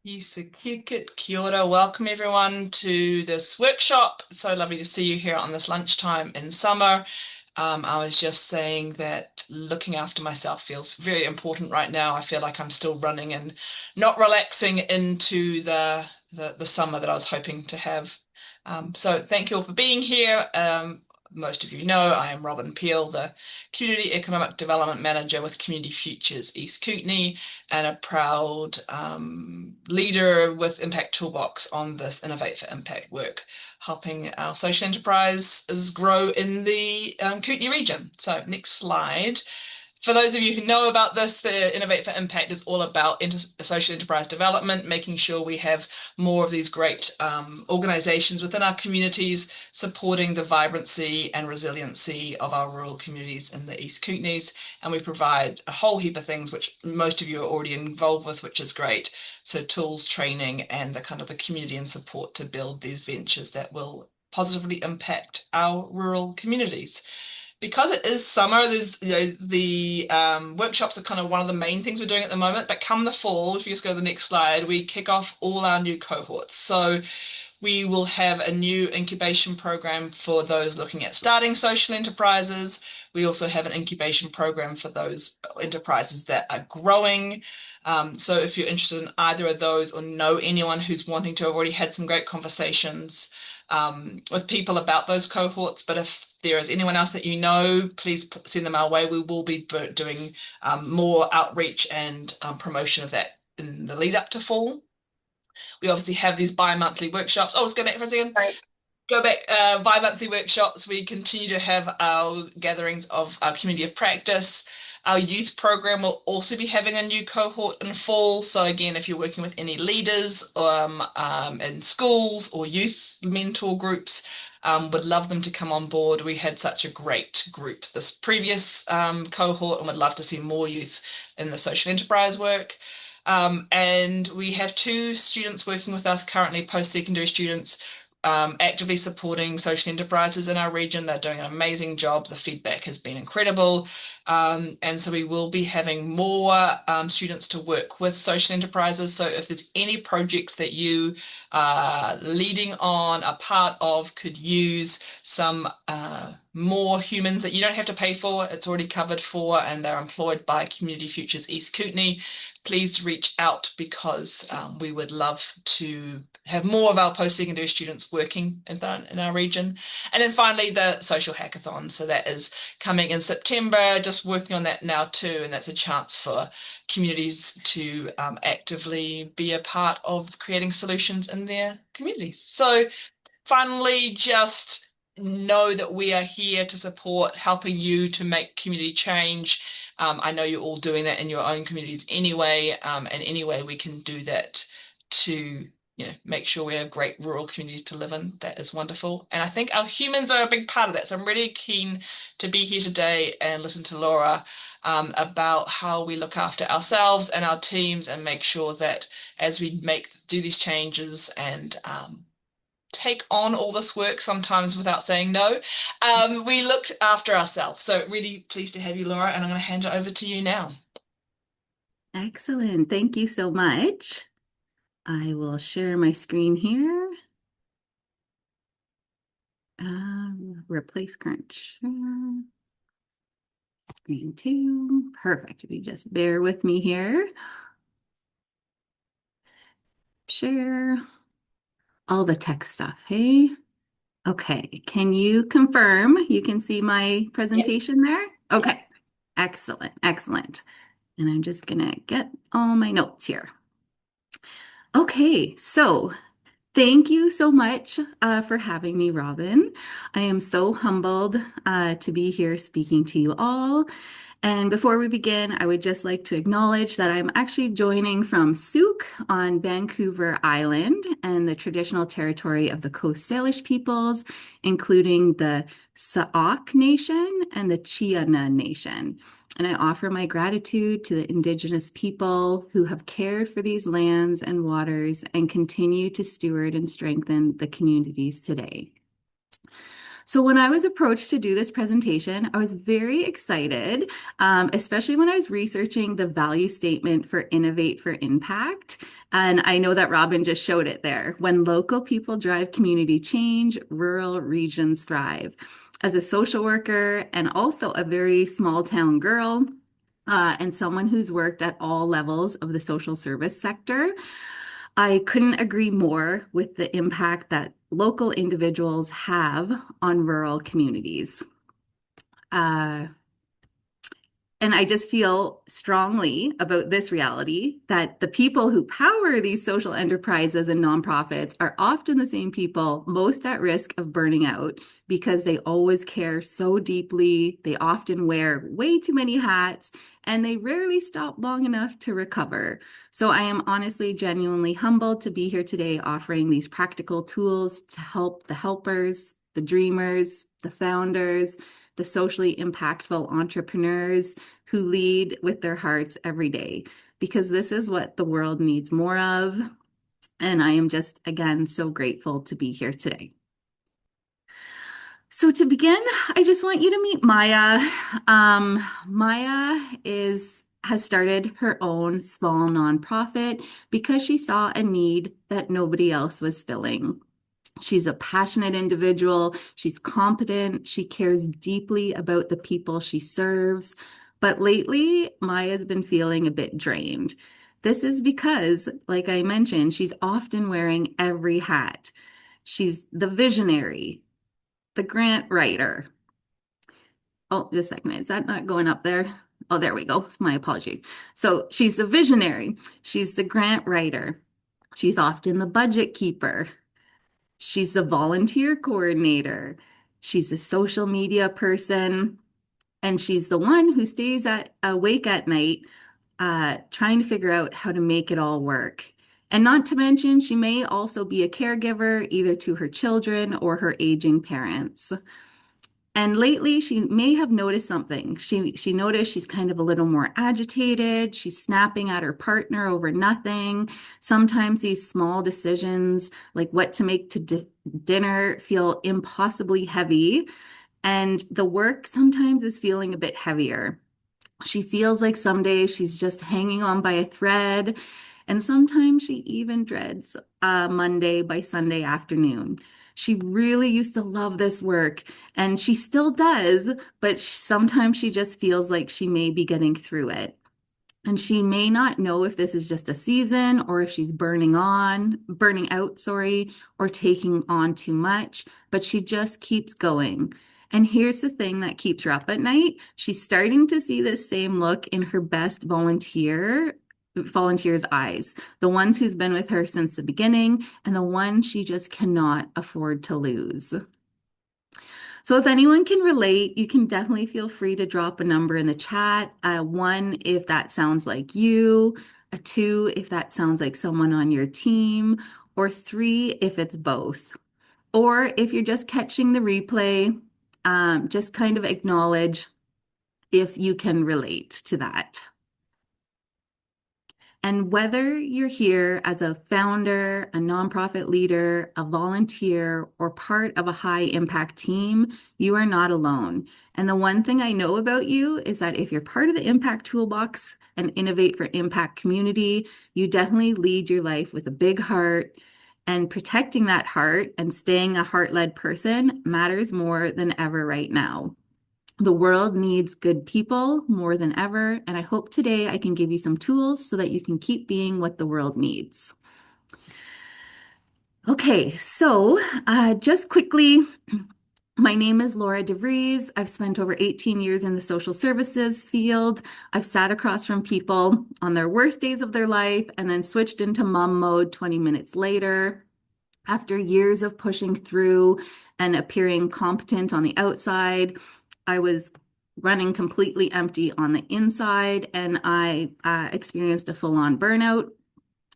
Kia ora. Welcome everyone to this workshop. So lovely to see you here on this lunchtime in summer. I was just saying that looking after myself feels very important right now. I feel like I'm still running and not relaxing into the summer that I was hoping to have. So thank you all for being here. Most of you know I am Robin Peel, the Community Economic Development Manager with Community Futures East Kootenay, and a proud leader with Impact Toolbox on this Innovate for Impact work, helping our social enterprises grow in the Kootenay region. So next slide. For those of you who know about this, the Innovate for Impact is all about social enterprise development, making sure we have more of these great organizations within our communities, supporting the vibrancy and resiliency of our rural communities in the East Kootenays. And we provide a whole heap of things which most of you are already involved with, which is great. So tools, training, and the kind of the community and support to build these ventures that will positively impact our rural communities. Because it is summer, the workshops are kind of one of the main things we're doing at the moment. But come the fall, if you just go to the next slide, we kick off all our new cohorts. So we will have a new incubation program for those looking at starting social enterprises. We also have an incubation program for those enterprises that are growing. So if you're interested in either of those or know anyone who's wanting to, have already had some great conversations with people about those cohorts. But if there is anyone else that you know, please send them our way. We will be doing more outreach and promotion of that in the lead up to fall. We obviously have these bi-monthly workshops. Oh, let's go back for a second. Right. Go back, bi-monthly workshops. We continue to have our gatherings of our community of practice. Our youth program will also be having a new cohort in fall. So again, if you're working with any leaders in schools or youth mentor groups, would love them to come on board. We had such a great group this previous cohort and would love to see more youth in the social enterprise work. And we have two students working with us currently, post-secondary students, actively supporting social enterprises in our region. They're doing an amazing job. The feedback has been incredible. And so we will be having more students to work with social enterprises. So if there's any projects that you are leading on, a part of, could use some more humans that you don't have to pay for, it's already covered for, and they're employed by Community Futures East Kootenay, please reach out because we would love to have more of our post-secondary students working in our region. And then finally, the social hackathon. So that is coming in September, just working on that now too. And that's a chance for communities to actively be a part of creating solutions in their communities. So finally, just know that we are here to support helping you to make community change. I know you're all doing that in your own communities anyway, and anyway we can do that to make sure we have great rural communities to live in. That is wonderful. And I think our humans are a big part of that. So I'm really keen to be here today and listen to Laura about how we look after ourselves and our teams and make sure that as we do these changes and take on all this work sometimes without saying no. We looked after ourselves. So really pleased to have you, Laura, and I'm going to hand it over to you now. Excellent. Thank you so much. I will share my screen here. Replace current share. Screen two. Perfect. If you just bear with me here. Share all the tech stuff. Hey. Okay. Can you confirm you can see my Yep. presentation there? Yep. Okay. Excellent. Excellent. And I'm just going to get all my notes here. Okay. So thank you so much for having me, Robin. I am so humbled to be here speaking to you all. And before we begin, I would just like to acknowledge that I'm actually joining from Souk on Vancouver Island and the traditional territory of the Coast Salish peoples, including the Sauk Nation and the Chiana Nation. And I offer my gratitude to the Indigenous people who have cared for these lands and waters and continue to steward and strengthen the communities today. So when I was approached to do this presentation, I was very excited, especially when I was researching the value statement for Innovate for Impact. And I know that Robin just showed it there. When local people drive community change, rural regions thrive. As a social worker and also a very small town girl, and someone who's worked at all levels of the social service sector, I couldn't agree more with the impact that local individuals have on rural communities. Uh, and I just feel strongly about this reality that the people who power these social enterprises and nonprofits are often the same people most at risk of burning out because they always care so deeply. They often wear way too many hats and they rarely stop long enough to recover. So I am honestly genuinely humbled to be here today offering these practical tools to help the helpers, the dreamers, the founders, the socially impactful entrepreneurs who lead with their hearts every day, because this is what the world needs more of. And I am just, again, so grateful to be here today. So to begin, I just want you to meet Maya. Maya has started her own small nonprofit because she saw a need that nobody else was filling. She's a passionate individual. She's competent. She cares deeply about the people she serves. But lately, Maya's been feeling a bit drained. This is because, like I mentioned, she's often wearing every hat. She's the visionary, the grant writer. Oh, just a second. Is that not going up there? Oh, there we go. My apologies. So she's a visionary. She's the grant writer. She's often the budget keeper. She's a volunteer coordinator. She's a social media person. And she's the one who stays awake at night, trying to figure out how to make it all work. And not to mention, she may also be a caregiver either to her children or her aging parents. And lately, she may have noticed something. She noticed she's kind of a little more agitated. She's snapping at her partner over nothing. Sometimes these small decisions, like what to make to dinner, feel impossibly heavy. And the work sometimes is feeling a bit heavier. She feels like some days she's just hanging on by a thread, and sometimes she even dreads Monday by Sunday afternoon. She really used to love this work, and she still does, but sometimes she just feels like she may be getting through it. And she may not know if this is just a season or if she's burning out, sorry, or taking on too much, but she just keeps going. And here's the thing that keeps her up at night. She's starting to see this same look in her best volunteer's eyes, the ones who's been with her since the beginning and the one she just cannot afford to lose. So if anyone can relate, you can definitely feel free to drop a number in the chat. One, if that sounds like you, a two, if that sounds like someone on your team, or three, if it's both. Or if you're just catching the replay, just kind of acknowledge if you can relate to that. And whether you're here as a founder, a nonprofit leader, a volunteer, or part of a high impact team, you are not alone. And the one thing I know about you is that if you're part of the Impact Toolbox and Innovate for Impact community, you definitely lead your life with a big heart. And protecting that heart and staying a heart-led person matters more than ever right now. The world needs good people more than ever, and I hope today I can give you some tools so that you can keep being what the world needs. Okay, so just quickly, my name is Lora de Vries. I've spent over 18 years in the social services field. I've sat across from people on their worst days of their life and then switched into mom mode 20 minutes later. After years of pushing through and appearing competent on the outside, I was running completely empty on the inside, and I experienced a full-on burnout.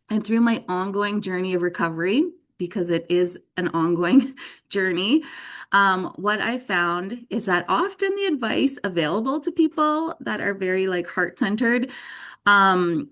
And through my ongoing journey of recovery, because it is an ongoing journey, what I found is that often the advice available to people that are very like heart-centered aren't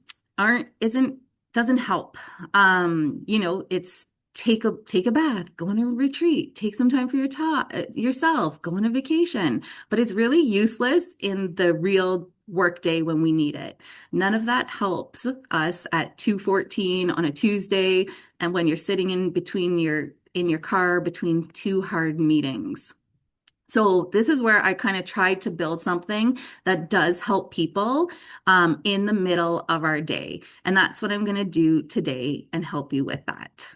isn't doesn't help. It's take a bath, go on a retreat, take some time for yourself, go on a vacation. But it's really useless in the real workday when we need it. None of that helps us at 2:14 on a Tuesday and when you're sitting in your car between two hard meetings. So this is where I kind of tried to build something that does help people in the middle of our day. And that's what I'm going to do today and help you with that.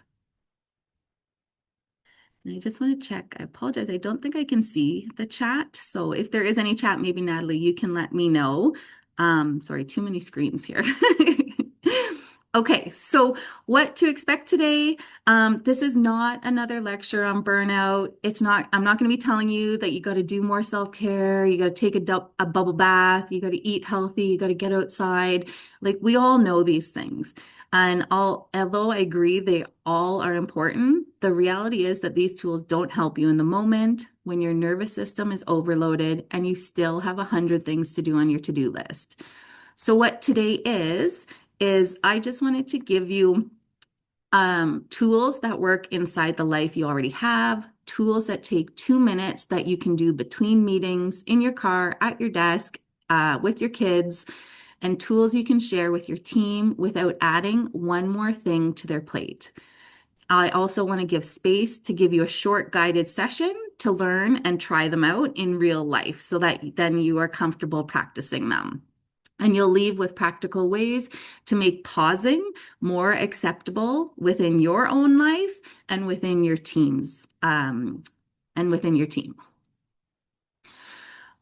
And I just want to check. I apologize. I don't think I can see the chat. So if there is any chat, maybe Natalie, you can let me know. Sorry, too many screens here. Okay, so what to expect today? This is not another lecture on burnout. I'm not going to be telling you that you got to do more self-care, you got to take a bubble bath, you got to eat healthy, you got to get outside. Like we all know these things. And although I agree they all are important, the reality is that these tools don't help you in the moment when your nervous system is overloaded and you still have 100 things to do on your to-do list. So what today is I just wanted to give you tools that work inside the life you already have, tools that take 2 minutes that you can do between meetings, in your car, at your desk, with your kids, and tools you can share with your team without adding one more thing to their plate. I also want to give space to give you a short guided session to learn and try them out in real life so that then you are comfortable practicing them. And you'll leave with practical ways to make pausing more acceptable within your own life and within your teams, and within your team.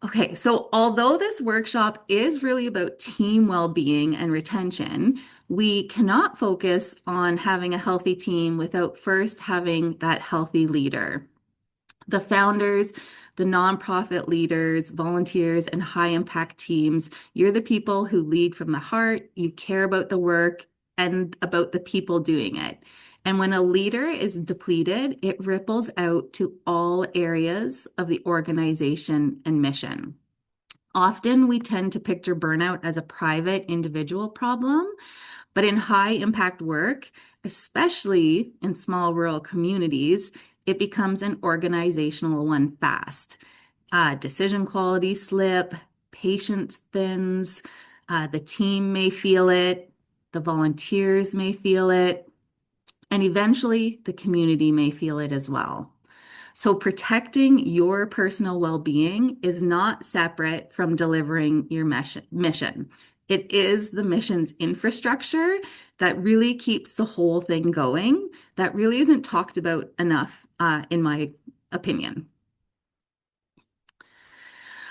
Okay, so although this workshop is really about team well-being and retention, we cannot focus on having a healthy team without first having that healthy leader. The founders, the nonprofit leaders, volunteers, and high impact teams, you're the people who lead from the heart, you care about the work and about the people doing it. And when a leader is depleted, it ripples out to all areas of the organization and mission. Often we tend to picture burnout as a private individual problem, but in high impact work, especially in small rural communities, it becomes an organizational one fast. Decision quality slip, patience thins, the team may feel it, the volunteers may feel it, and eventually the community may feel it as well. So protecting your personal well-being is not separate from delivering your mission. It is the mission's infrastructure that really keeps the whole thing going, that really isn't talked about enough, in my opinion.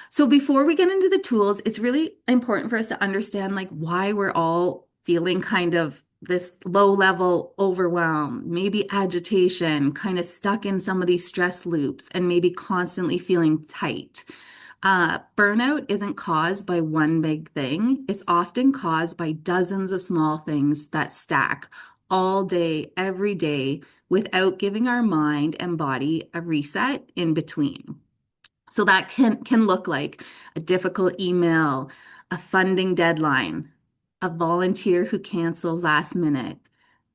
So before we get into the tools, it's really important for us to understand like why we're all feeling kind of this low level overwhelm, maybe agitation, kind of stuck in some of these stress loops and maybe constantly feeling tight. Burnout isn't caused by one big thing. It's often caused by dozens of small things that stack all day, every day, without giving our mind and body a reset in between. So that can look like a difficult email, a funding deadline, a volunteer who cancels last minute,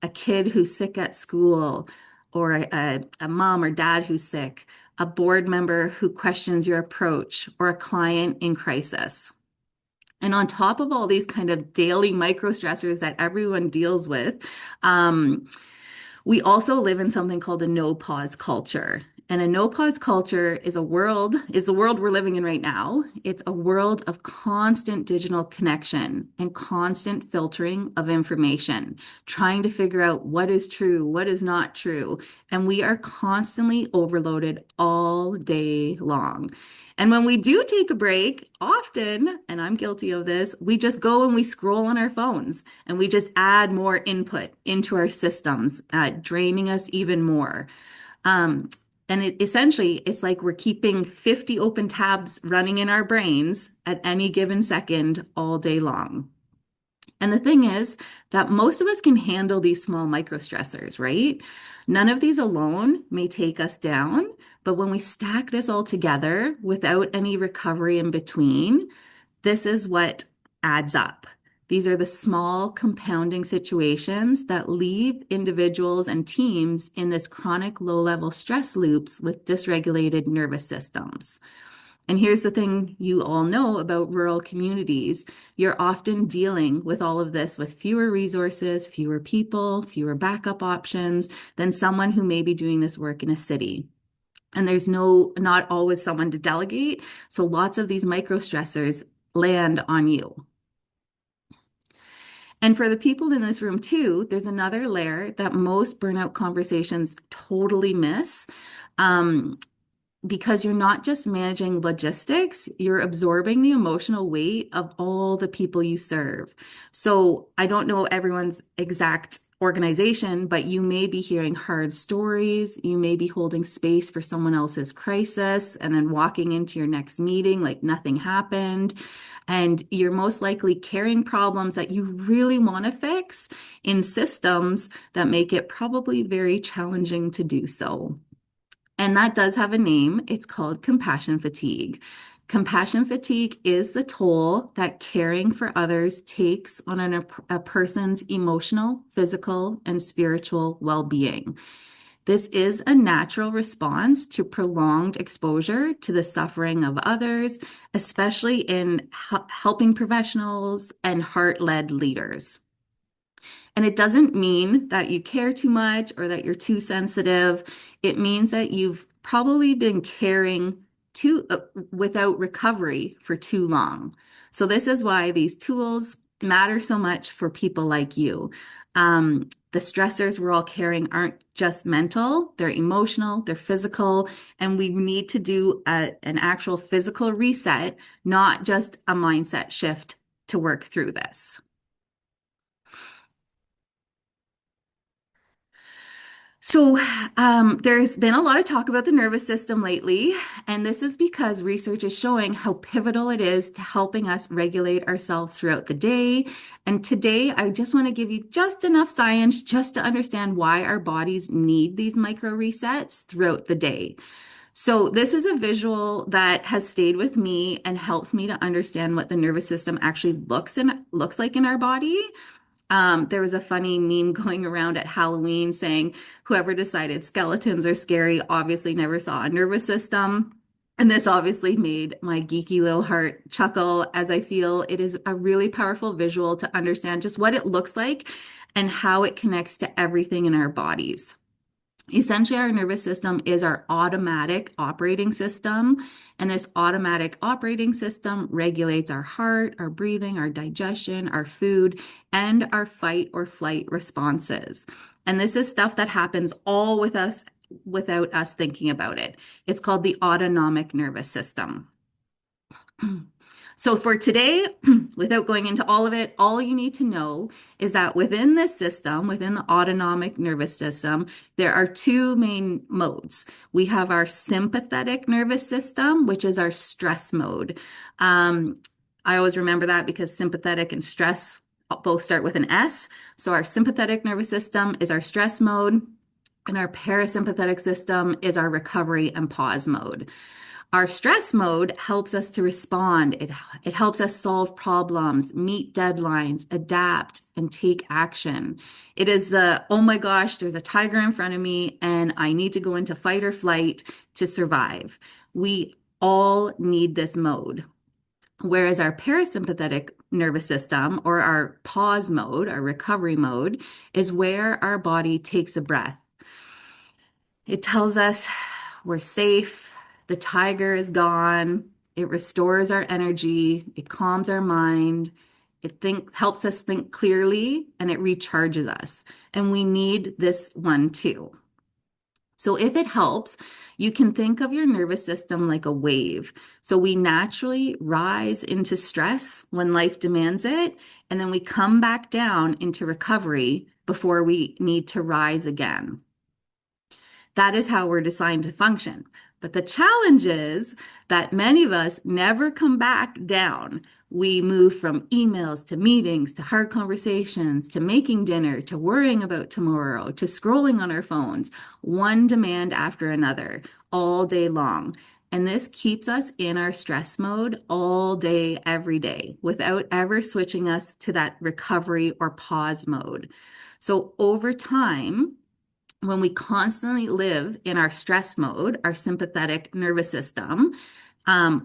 a kid who's sick at school, or a mom or dad who's sick, a board member who questions your approach, or a client in crisis. And on top of all these kind of daily micro stressors that everyone deals with, we also live in something called a no pause culture. And a no pause culture is the world we're living in right now. It's a world of constant digital connection and constant filtering of information, trying to figure out what is true, what is not true. And we are constantly overloaded all day long. And when we do take a break, often, and I'm guilty of this, we just go and we scroll on our phones and we just add more input into our systems, draining us even more. And essentially, it's like we're keeping 50 open tabs running in our brains at any given second all day long. And the thing is that most of us can handle these small micro stressors, right? None of these alone may take us down, but when we stack this all together without any recovery in between, this is what adds up. These are the small compounding situations that leave individuals and teams in this chronic low-level stress loops with dysregulated nervous systems. And here's the thing you all know about rural communities. You're often dealing with all of this with fewer resources, fewer people, fewer backup options than someone who may be doing this work in a city. And there's not always someone to delegate. So lots of these micro stressors land on you. And for the people in this room too, there's another layer that most burnout conversations totally miss. Um, because you're not just managing logistics, you're absorbing the emotional weight of all the people you serve. So I don't know everyone's exact organization, but you may be hearing hard stories. You may be holding space for someone else's crisis and then walking into your next meeting like nothing happened. And you're most likely carrying problems that you really want to fix in systems that make it probably very challenging to do so. And that does have a name. It's called compassion fatigue. Compassion fatigue is the toll that caring for others takes on a person's emotional, physical, and spiritual well-being. This is a natural response to prolonged exposure to the suffering of others, especially in helping professionals and heart-led leaders. And it doesn't mean that you care too much or that you're too sensitive. It means that you've probably been caring without recovery for too long. So this is why these tools matter so much for people like you. The stressors we're all carrying aren't just mental, they're emotional, they're physical, and we need to do an actual physical reset, not just a mindset shift to work through this. So, there's been a lot of talk about the nervous system lately, and this is because research is showing how pivotal it is to helping us regulate ourselves throughout the day. And today, I just want to give you just enough science just to understand why our bodies need these micro resets throughout the day. So, this is a visual that has stayed with me and helps me to understand what the nervous system actually looks like in our body. There was a funny meme going around at Halloween saying, whoever decided skeletons are scary obviously never saw a nervous system. And this obviously made my geeky little heart chuckle, as I feel it is a really powerful visual to understand just what it looks like and how it connects to everything in our bodies. Essentially, our nervous system is our automatic operating system, and this automatic operating system regulates our heart, our breathing, our digestion, our food, and our fight or flight responses. And this is stuff that happens all with us without us thinking about it. It's called the autonomic nervous system. So for today, without going into all of it, all you need to know is that within this system, within the autonomic nervous system, there are two main modes. We have our sympathetic nervous system, which is our stress mode. I always remember that because sympathetic and stress both start with an S. So our sympathetic nervous system is our stress mode, and our parasympathetic system is our recovery and pause mode. Our stress mode helps us to respond. It helps us solve problems, meet deadlines, adapt, and take action. It is oh my gosh, there's a tiger in front of me and I need to go into fight or flight to survive. We all need this mode. Whereas our parasympathetic nervous system, or our pause mode, our recovery mode, is where our body takes a breath. It tells us we're safe. The tiger is gone. It restores our energy. It calms our mind. Helps us think clearly, and it recharges us. And we need this one too. So if it helps, you can think of your nervous system like a wave. So we naturally rise into stress when life demands it, and then we come back down into recovery before we need to rise again. That is how we're designed to function. But the challenge is that many of us never come back down. We move from emails to meetings to hard conversations to making dinner to worrying about tomorrow to scrolling on our phones, one demand after another, all day long. And this keeps us in our stress mode all day, every day, without ever switching us to that recovery or pause mode. So over time, when we constantly live in our stress mode, our sympathetic nervous system,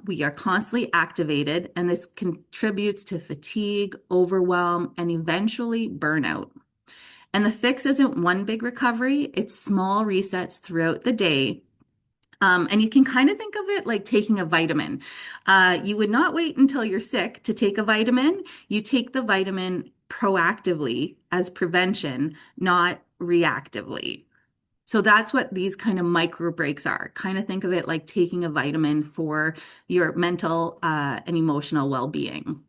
we are constantly activated, and this contributes to fatigue, overwhelm, and eventually burnout. And the fix isn't one big recovery, it's small resets throughout the day. And you can kind of think of it like taking a vitamin. You would not wait until you're sick to take a vitamin. You take the vitamin proactively as prevention, not reactively. So that's what these kind of micro breaks are. Kind of think of it like taking a vitamin for your mental and emotional well-being.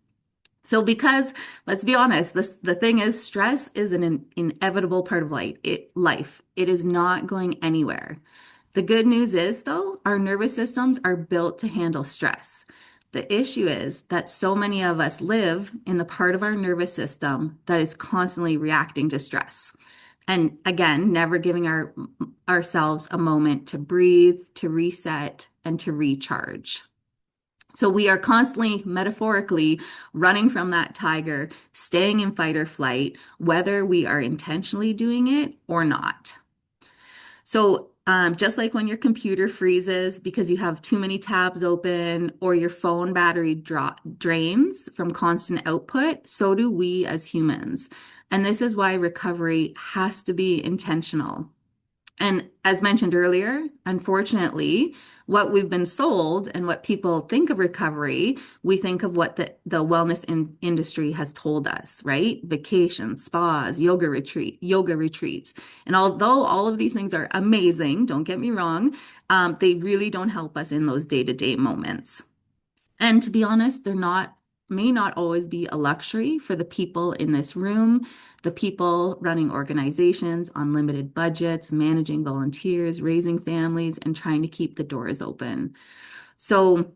So because let's be honest, the thing is stress is an inevitable part of life. It is not going anywhere. The good news is though, our nervous systems are built to handle stress. The issue is that so many of us live in the part of our nervous system that is constantly reacting to stress. And again, never giving ourselves a moment to breathe, to reset, and to recharge. So we are constantly, metaphorically, running from that tiger, staying in fight or flight, whether we are intentionally doing it or not. So just like when your computer freezes because you have too many tabs open or your phone battery drains from constant output, so do we as humans. And this is why recovery has to be intentional. And as mentioned earlier, unfortunately, what we've been sold and what people think of recovery, we think of what the wellness industry has told us, right? Vacations, spas, yoga retreats. And although all of these things are amazing, don't get me wrong, they really don't help us in those day-to-day moments. And to be honest, may not always be a luxury for the people in this room, the people running organizations on limited budgets, managing volunteers, raising families, and trying to keep the doors open. So,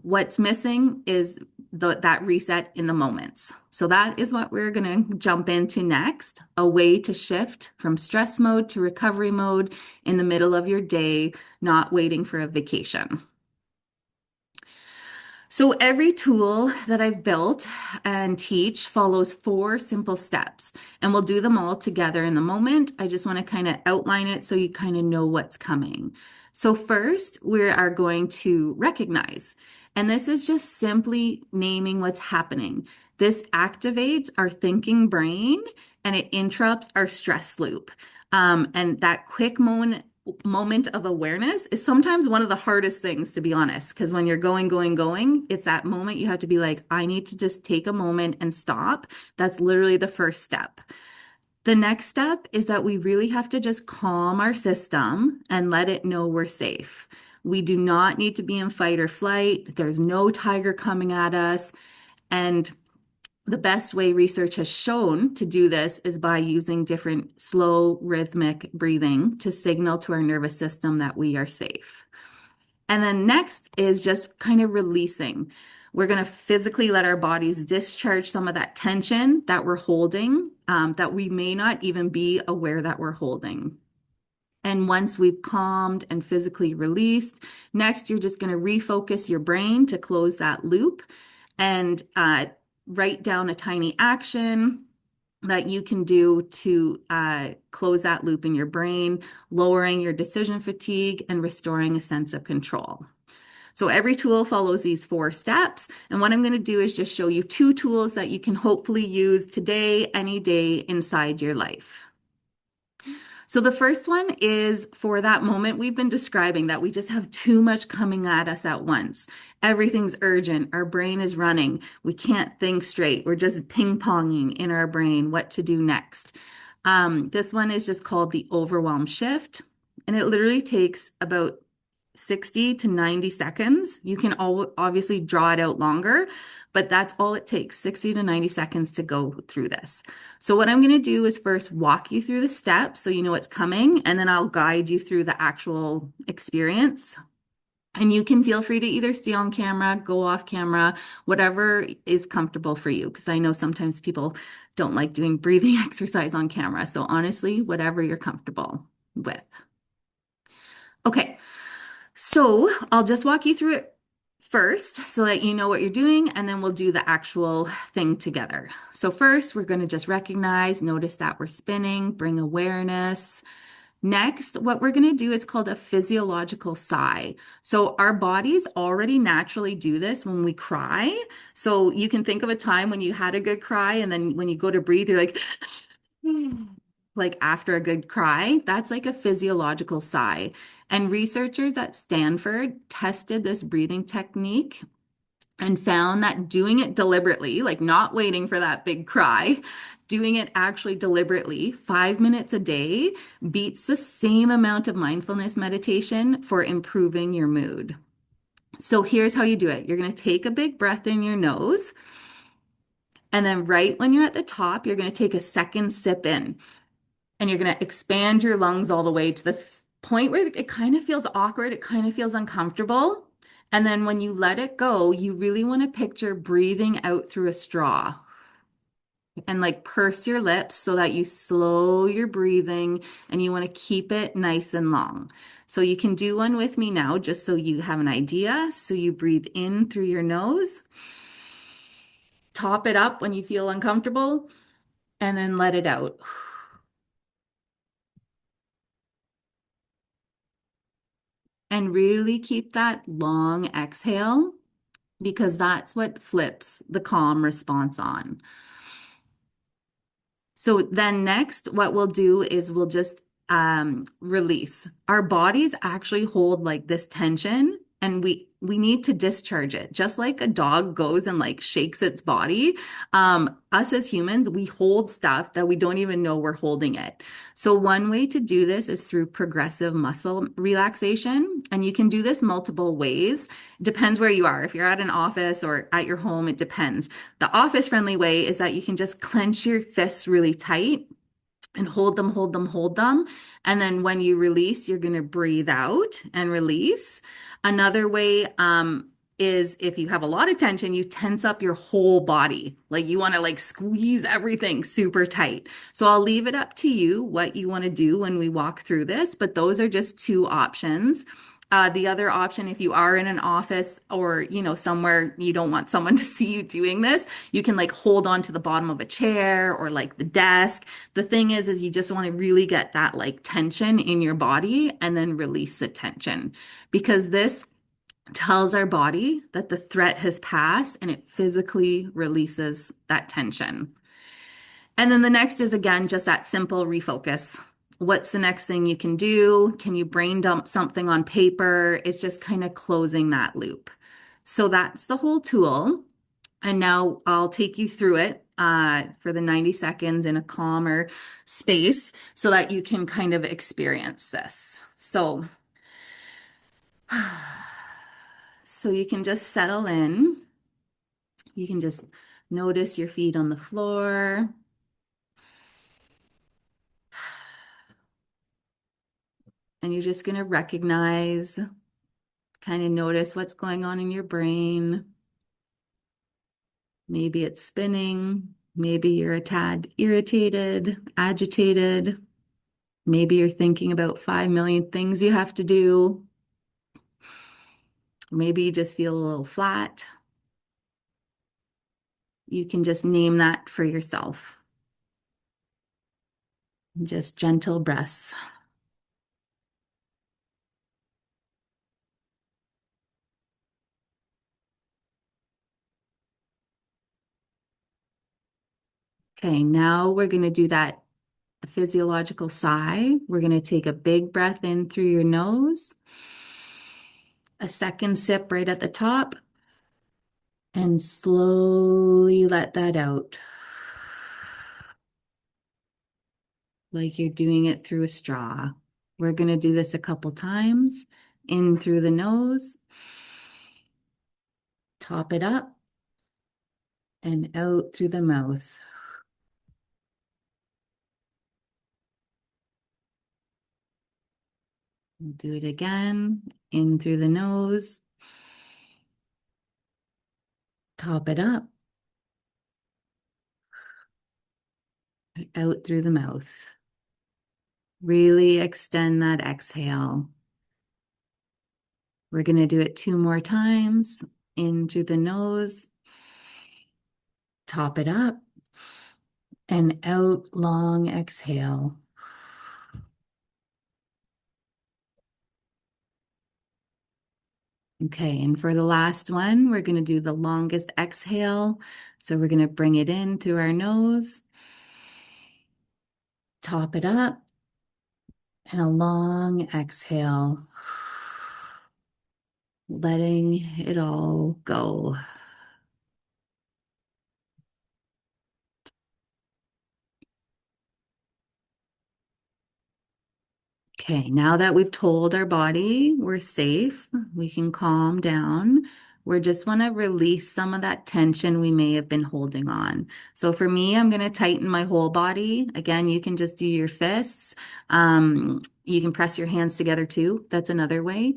what's missing is that reset in the moments. So that is what we're going to jump into next, a way to shift from stress mode to recovery mode in the middle of your day, not waiting for a vacation. So every tool that I've built and teach follows 4 simple steps, and we'll do them all together in the moment. I just want to kind of outline it so you kind of know what's coming. So first, we are going to recognize, and this is just simply naming what's happening. This activates our thinking brain and it interrupts our stress loop. And that quick moment of awareness is sometimes one of the hardest things, to be honest, because when you're going, it's that moment you have to be like, I need to just take a moment and stop. That's literally the first step. The next step is that we really have to just calm our system and let it know we're safe. We do not need to be in fight or flight. There's no tiger coming at us. And the best way research has shown to do this is by using different slow rhythmic breathing to signal to our nervous system that we are safe. And then next is just kind of releasing. We're going to physically let our bodies discharge some of that tension that we're holding, that we may not even be aware that we're holding. And once we've calmed and physically released, next you're just going to refocus your brain to close that loop and write down a tiny action that you can do to close that loop in your brain, lowering your decision fatigue and restoring a sense of control. So every tool follows these 4 steps. And what I'm going to do is just show you 2 tools that you can hopefully use today, any day inside your life. So the first one is for that moment we've been describing that we just have too much coming at us at once. Everything's urgent. Our brain is running. We can't think straight. We're just ping-ponging in our brain what to do next. This one is just called the overwhelm shift. And it literally takes about 60 to 90 seconds. You can obviously draw it out longer, but that's all it takes, 60 to 90 seconds to go through this. So what I'm going to do is first walk you through the steps so you know what's coming, and then I'll guide you through the actual experience. And you can feel free to either stay on camera, go off camera, whatever is comfortable for you, because I know sometimes people don't like doing breathing exercise on camera. So honestly, whatever you're comfortable with. Okay. So I'll just walk you through it first so that you know what you're doing, and then we'll do the actual thing together. So first, we're going to just recognize, notice that we're spinning, bring awareness. Next, what we're going to do is called a physiological sigh. So our bodies already naturally do this when we cry. So you can think of a time when you had a good cry, and then when you go to breathe, you're like, like after a good cry, that's like a physiological sigh. And researchers at Stanford tested this breathing technique and found that doing it deliberately, like not waiting for that big cry, doing it actually deliberately 5 minutes a day beats the same amount of mindfulness meditation for improving your mood. So here's how you do it. You're going to take a big breath in your nose, and then right when you're at the top, you're going to take a second sip in, and you're going to expand your lungs all the way to the point where it kind of feels awkward, it kind of feels uncomfortable. And then when you let it go, you really want to picture breathing out through a straw and like purse your lips so that you slow your breathing and you want to keep it nice and long. So you can do one with me now just so you have an idea. So you breathe in through your nose, top it up when you feel uncomfortable, and then let it out. And really keep that long exhale because that's what flips the calm response on. So then next, what we'll do is we'll just release. Our bodies actually hold like this tension, and we need to discharge it. Just like a dog goes and like shakes its body, us as humans, we hold stuff that we don't even know we're holding it. So one way to do this is through progressive muscle relaxation, and you can do this multiple ways. Depends where you are. If you're at an office or at your home, it depends. The office friendly way is that you can just clench your fists really tight and hold them, hold them, hold them. And then when you release, you're going to breathe out and release. Another way is if you have a lot of tension, you tense up your whole body. Like you want to like squeeze everything super tight. So I'll leave it up to you what you want to do when we walk through this, but those are just two options. The other option, if you are in an office or, somewhere you don't want someone to see you doing this, you can like hold on to the bottom of a chair or like the desk. The thing is you just want to really get that like tension in your body and then release the tension because this tells our body that the threat has passed and it physically releases that tension. And then the next is again just that simple refocus. What's the next thing you can do? Can you brain dump something on paper? It's just kind of closing that loop. So that's the whole tool. And now I'll take you through it for the 90 seconds in a calmer space so that you can kind of experience this. So you can just settle in. You can just notice your feet on the floor. And you're just going to recognize, kind of notice what's going on in your brain. Maybe it's spinning. Maybe you're a tad irritated, agitated. Maybe you're thinking about 5 million things you have to do. Maybe you just feel a little flat. You can just name that for yourself. Just gentle breaths. Okay, now we're going to do that physiological sigh. We're going to take a big breath in through your nose, a second sip right at the top, and slowly let that out. Like you're doing it through a straw. We're going to do this a couple times. In through the nose, top it up, and out through the mouth. Do it again. In through the nose, top it up, out through the mouth. Really extend that exhale. We're going to do it 2 more times. In through the nose, top it up, and out long exhale. Okay, and for the last one, we're going to do the longest exhale. So we're going to bring it in through our nose, top it up, and a long exhale, letting it all go. Okay, now that we've told our body we're safe, we can calm down. We just want to release some of that tension we may have been holding on. So for me, I'm going to tighten my whole body. Again, you can just do your fists. You can press your hands together too. That's another way.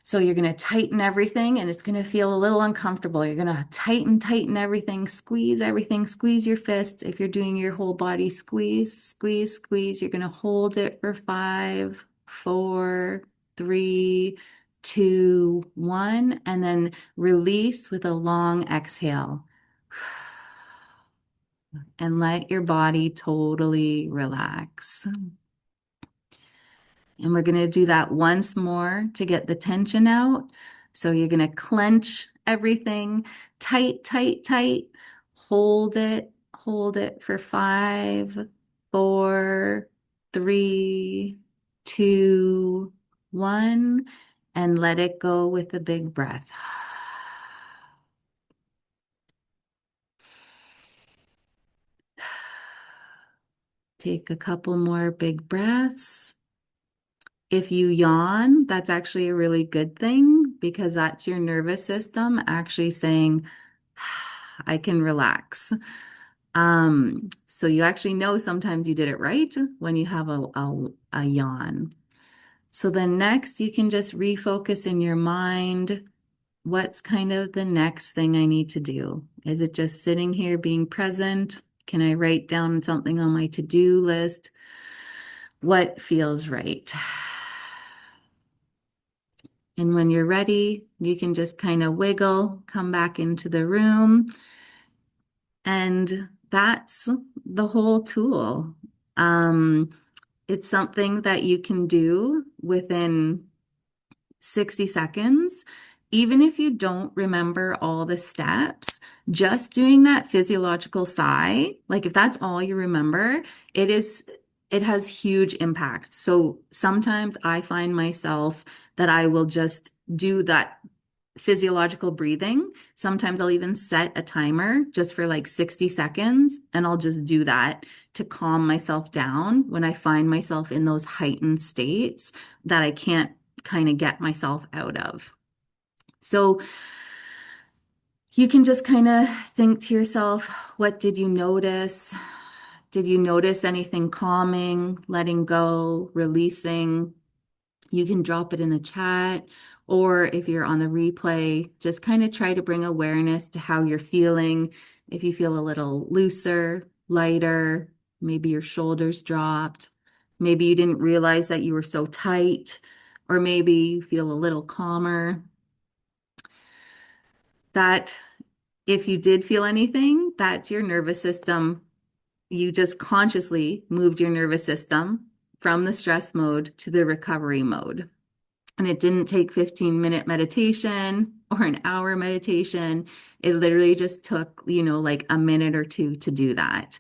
So you're going to tighten everything and it's going to feel a little uncomfortable. You're going to tighten everything, squeeze your fists. If you're doing your whole body, squeeze. You're going to hold it for 5, 4, 3, 2, 1, and then release with a long exhale. And let your body totally relax. And we're going to do that once more to get the tension out. So you're going to clench everything tight. Hold it for 5, 4, 3, 2, 1, and let it go with a big breath. Take a couple more big breaths. If you yawn, that's actually a really good thing because that's your nervous system actually saying, I can relax. So you actually know sometimes you did it right when you have a yawn. So then next, you can just refocus in your mind. What's kind of the next thing I need to do? Is it just sitting here being present? Can I write down something on my to-do list? What feels right? And when you're ready, you can just kind of wiggle, come back into the room. And that's the whole tool. Um, it's something that you can do within 60 seconds. Even if you don't remember all the steps, just doing that physiological sigh, like if that's all you remember, it has huge impact. So sometimes I find myself that I will just do that physiological breathing. Sometimes I'll even set a timer just for like 60 seconds, and I'll just do that to calm myself down when I find myself in those heightened states that I can't kind of get myself out of. So you can just kind of think to yourself, what did you notice? Did you notice anything calming, letting go, releasing? You can drop it in the chat, or if you're on the replay, just kind of try to bring awareness to how you're feeling. If you feel a little looser, lighter, maybe your shoulders dropped, maybe you didn't realize that you were so tight, or maybe you feel a little calmer. That if you did feel anything, that's your nervous system. You just consciously moved your nervous system from the stress mode to the recovery mode. And it didn't take 15-minute meditation or an hour meditation. It literally just took, like a minute or two to do that.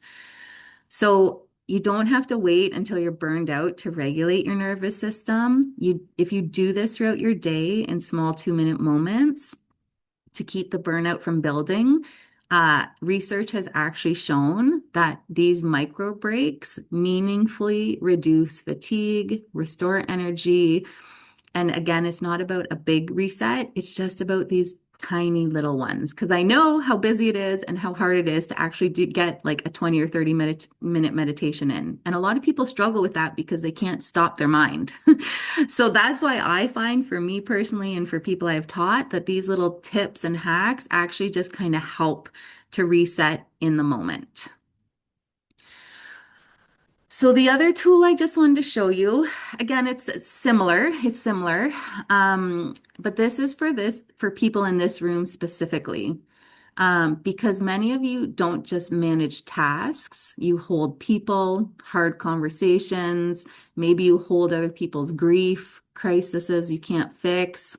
So you don't have to wait until you're burned out to regulate your nervous system. If you do this throughout your day in small 2-minute moments to keep the burnout from building, research has actually shown that these micro breaks meaningfully reduce fatigue, restore energy, and again, it's not about a big reset. It's just about these tiny little ones. Because I know how busy it is and how hard it is to actually get like a 20 or 30 minute meditation in. And a lot of people struggle with that because they can't stop their mind. So that's why I find for me personally and for people I've taught that these little tips and hacks actually just kind of help to reset in the moment. So the other tool I just wanted to show you, again, it's similar. It's similar, but this is for people in this room specifically, because many of you don't just manage tasks. You hold people, hard conversations. Maybe you hold other people's grief, crises you can't fix,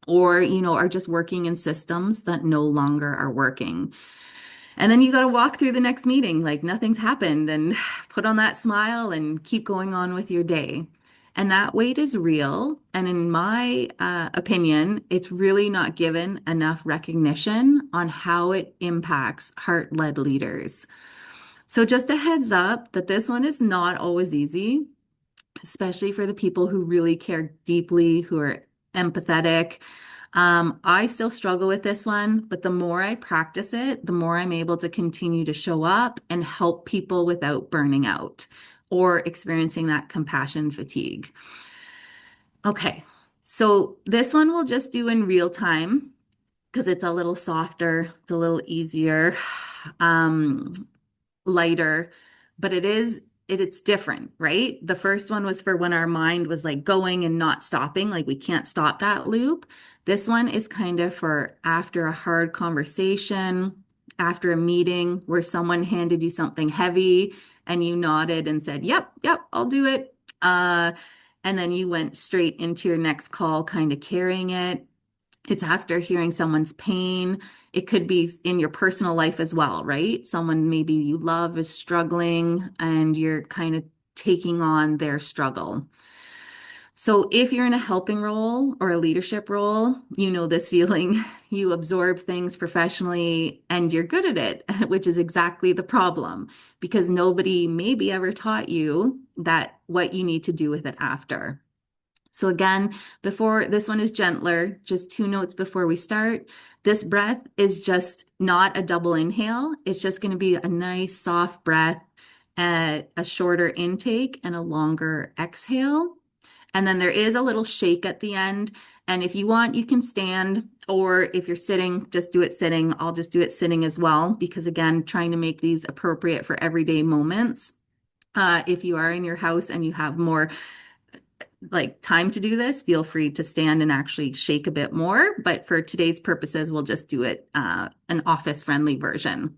or are just working in systems that no longer are working. And then you got to walk through the next meeting like nothing's happened and put on that smile and keep going on with your day. And that weight is real. And in my opinion, it's really not given enough recognition on how it impacts heart-led leaders. So just a heads up that this one is not always easy, especially for the people who really care deeply, who are empathetic. I still struggle with this one, but the more I practice it, the more I'm able to continue to show up and help people without burning out or experiencing that compassion fatigue. Okay, so this one we'll just do in real time because it's a little softer, it's a little easier. Um, Lighter, but it's different, right? The first one was for when our mind was like going and not stopping, like we can't stop that loop. This one is kind of for after a hard conversation, after a meeting where someone handed you something heavy and you nodded and said, "Yep, yep, I'll do it." And then you went straight into your next call, kind of carrying it. It's after hearing someone's pain. It could be in your personal life as well, right? Someone maybe you love is struggling and you're kind of taking on their struggle. So if you're in a helping role or a leadership role, you know this feeling. You absorb things professionally and you're good at it, which is exactly the problem because nobody maybe ever taught you that what you need to do with it after. So again, before this one is gentler, just 2 notes before we start. This breath is just not a double inhale. It's just going to be a nice soft breath, a shorter intake and a longer exhale. And then there is a little shake at the end. And if you want, you can stand, or if you're sitting, just do it sitting. I'll just do it sitting as well, because again, trying to make these appropriate for everyday moments. If you are in your house and you have more like time to do this, feel free to stand and actually shake a bit more. But for today's purposes, we'll just do it an office friendly version.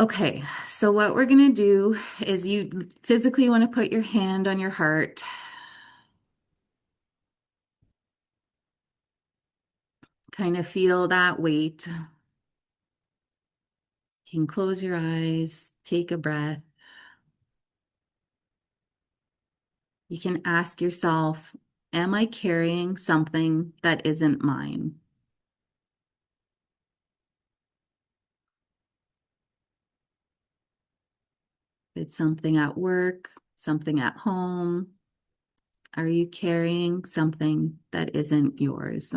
Okay, so what we're going to do is you physically want to put your hand on your heart. Kind of feel that weight. You can close your eyes, take a breath. You can ask yourself, am I carrying something that isn't mine? If it's something at work, something at home, are you carrying something that isn't yours?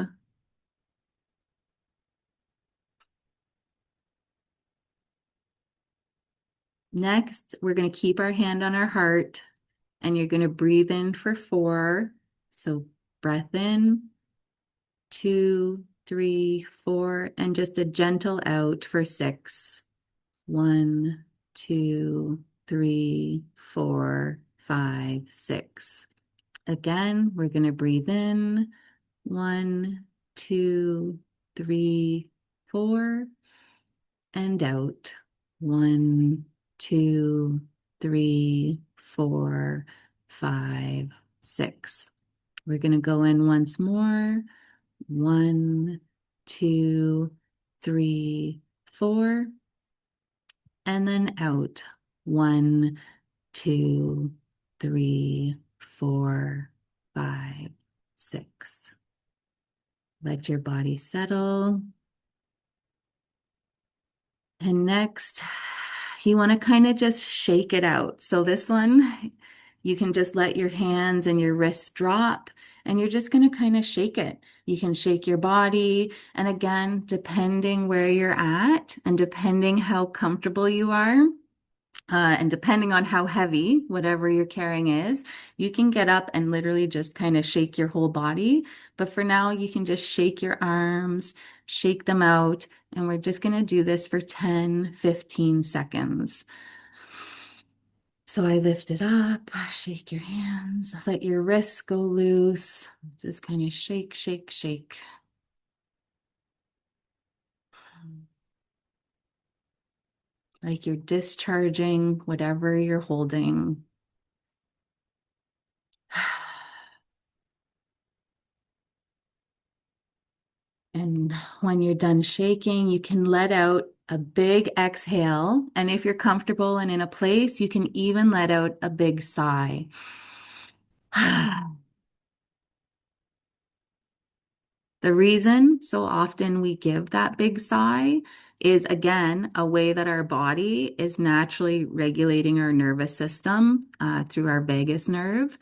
Next, we're going to keep our hand on our heart and you're going to breathe in for 4. So breath in, 2, 3, 4, and just a gentle out for 6. 1, 2, 3, 4, 5, 6. Again, we're going to breathe in, 1, 2, 3, 4, and out, 1, 2, 3, 4, 5, 6. We're going to go in once more, 1, 2, 3, 4, and then out, 1, 2, 3, 4, 5, 6. Let your body settle. And next, you want to kind of just shake it out. So this one, you can just let your hands and your wrists drop, and you're just going to kind of shake it. You can shake your body. And again, depending where you're at and depending how comfortable you are, and depending on how heavy whatever you're carrying is, you can get up and literally just kind of shake your whole body. But for now, you can just shake your arms, shake them out. And we're just going to do this for 10, 15 seconds. So I lift it up, shake your hands, let your wrists go loose. Just kind of shake, shake, shake. Like you're discharging whatever you're holding. And when you're done shaking, you can let out a big exhale. And if you're comfortable and in a place, you can even let out a big sigh. The reason so often we give that big sigh is, again, a way that our body is naturally regulating our nervous system through our vagus nerve.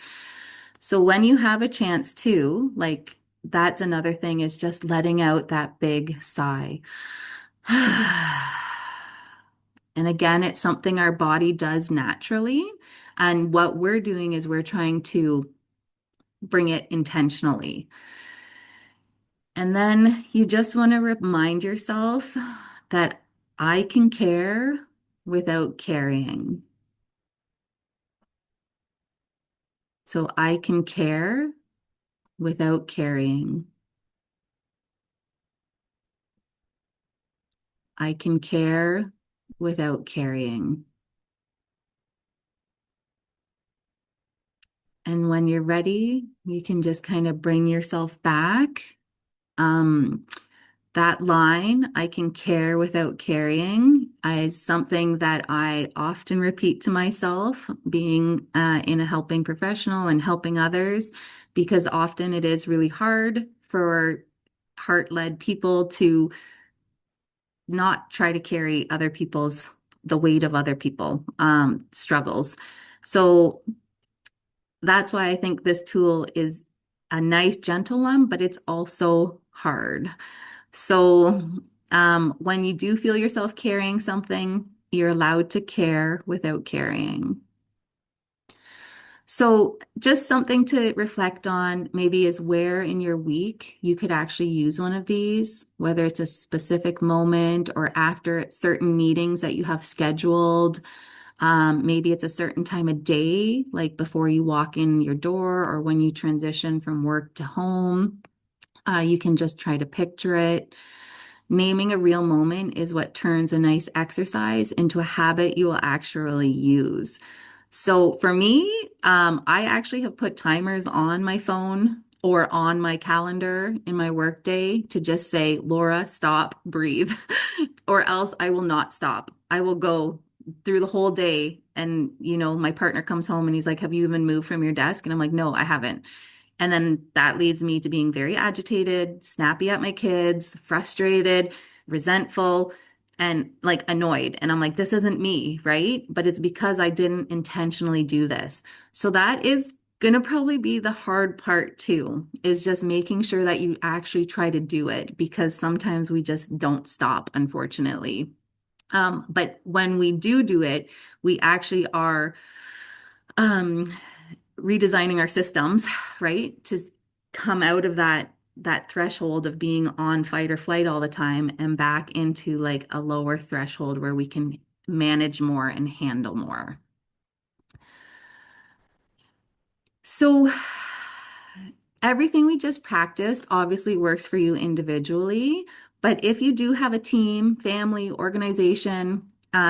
So when you have a chance to, like, that's another thing is just letting out that big sigh. And again, it's something our body does naturally. And what we're doing is we're trying to bring it intentionally. And then you just want to remind yourself that I can care without carrying. So I can care without carrying. I can care without carrying. And when you're ready, you can just kind of bring yourself back. Um, That line, I can care without carrying, is something that I often repeat to myself, being in a helping professional and helping others, because often it is really hard for heart-led people to not try to carry the weight of other people struggles. So that's why I think this tool is a nice, gentle one, but it's also hard. So, when you do feel yourself carrying something, you're allowed to care without carrying. So, just something to reflect on maybe is where in your week you could actually use one of these, whether it's a specific moment or after certain meetings that you have scheduled. Maybe it's a certain time of day, like before you walk in your door or when you transition from work to home. You can just try to picture it. Naming a real moment is what turns a nice exercise into a habit you will actually use. So for me, I actually have put timers on my phone or on my calendar in my workday to just say, Laura, stop, breathe, or else I will not stop. I will go through the whole day. And, my partner comes home and he's like, have you even moved from your desk? And I'm like, no, I haven't. And then that leads me to being very agitated, snappy at my kids, frustrated, resentful, and like annoyed. And I'm like, this isn't me, right? But it's because I didn't intentionally do this. So that is going to probably be the hard part too, is just making sure that you actually try to do it because sometimes we just don't stop, unfortunately. But when we do it, we actually are um, redesigning our systems, right? To come out of that threshold of being on fight or flight all the time and back into like a lower threshold where we can manage more and handle more. So everything we just practiced obviously works for you individually, but if you do have a team, family, organization,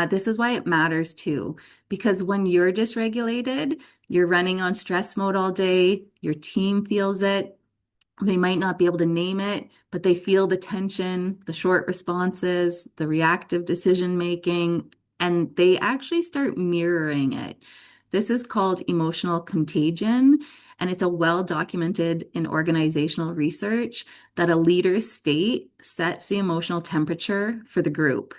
this is why it matters too. Because when you're dysregulated, you're running on stress mode all day, your team feels it. They might not be able to name it, but they feel the tension, the short responses, the reactive decision making, and they actually start mirroring it. This is called emotional contagion, and it's a well documented in organizational research that a leader's state sets the emotional temperature for the group.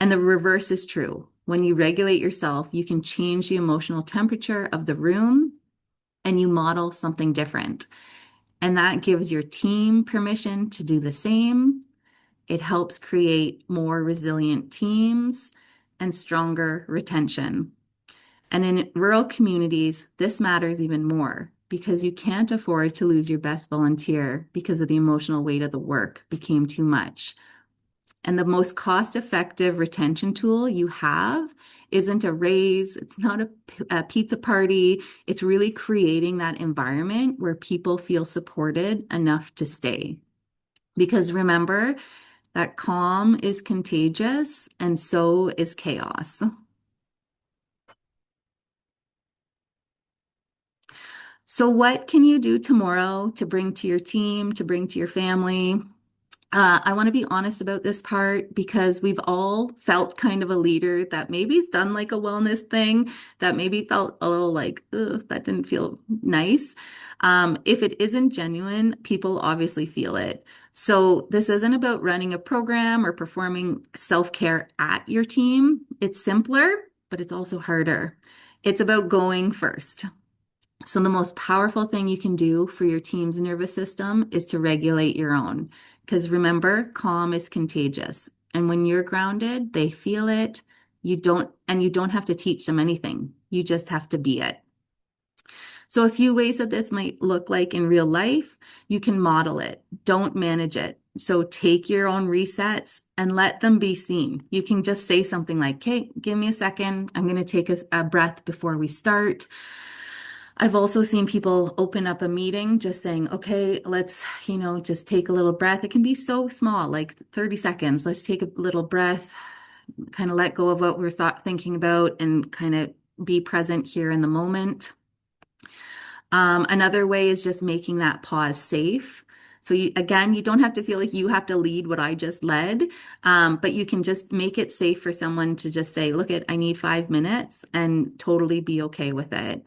And the reverse is true. When you regulate yourself, you can change the emotional temperature of the room and you model something different. And that gives your team permission to do the same. It helps create more resilient teams and stronger retention. And in rural communities, this matters even more because you can't afford to lose your best volunteer because of the emotional weight of the work became too much. And the most cost-effective retention tool you have isn't a raise, it's not a pizza party. It's really creating that environment where people feel supported enough to stay. Because remember that calm is contagious and so is chaos. So, what can you do tomorrow to bring to your team, to bring to your family? I want to be honest about this part because we've all felt kind of a leader that maybe's done like a wellness thing that maybe felt a little like, ugh, that didn't feel nice. If it isn't genuine, people obviously feel it. So this isn't about running a program or performing self-care at your team. It's simpler, but it's also harder. It's about going first. So, the most powerful thing you can do for your team's nervous system is to regulate your own. Because remember, calm is contagious. And when you're grounded, they feel it. You don't have to teach them anything. You just have to be it. So, a few ways that this might look like in real life, you can model it. Don't manage it. So, take your own resets and let them be seen. You can just say something like, "Okay, give me a second. I'm going to take a breath before we start." I've also seen people open up a meeting just saying, okay, let's, just take a little breath. It can be so small, like 30 seconds. Let's take a little breath, kind of let go of what we're thinking about and kind of be present here in the moment. Another way is just making that pause safe. So again, you don't have to feel like you have to lead what I just led, but you can just make it safe for someone to just say, I need 5 minutes and totally be okay with it.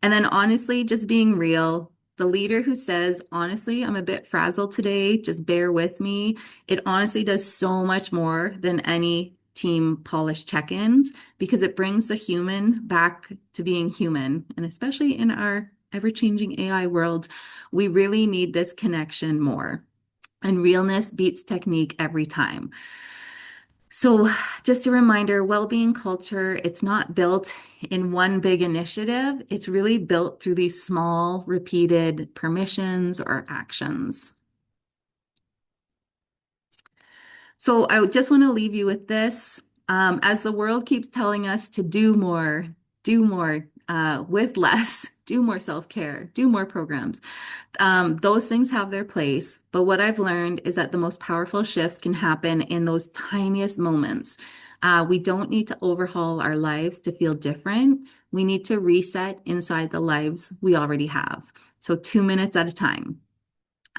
And then honestly, just being real, the leader who says, honestly, I'm a bit frazzled today, just bear with me. It honestly does so much more than any team polish check-ins because it brings the human back to being human. And especially in our ever-changing AI world, we really need this connection more. And realness beats technique every time. So, just a reminder, well-being culture, it's not built in one big initiative. It's really built through these small, repeated permissions or actions. So, I just want to leave you with this. As the world keeps telling us to do more with less, do more self-care, do more programs. Those things have their place, but what I've learned is that the most powerful shifts can happen in those tiniest moments. We don't need to overhaul our lives to feel different. We need to reset inside the lives we already have. So 2 minutes at a time.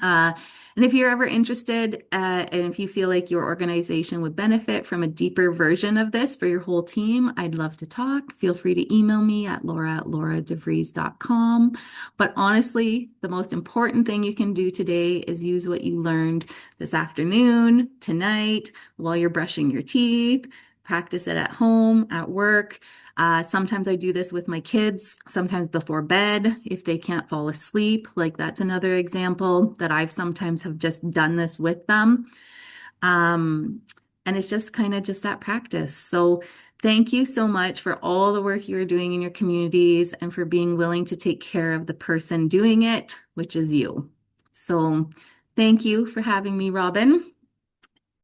Uh, and if you're ever interested, and if you feel like your organization would benefit from a deeper version of this for your whole team, I'd love to talk. Feel free to email me at laura@loradevries.com. But honestly, the most important thing you can do today is use what you learned this afternoon, tonight, while you're brushing your teeth. Practice it at home, at work. Sometimes I do this with my kids, sometimes before bed if they can't fall asleep. Like that's another example that I've sometimes have just done this with them. Um, and it's just kind of just that practice. So thank you so much for all the work you are doing in your communities and for being willing to take care of the person doing it, which is you. So thank you for having me, Robin.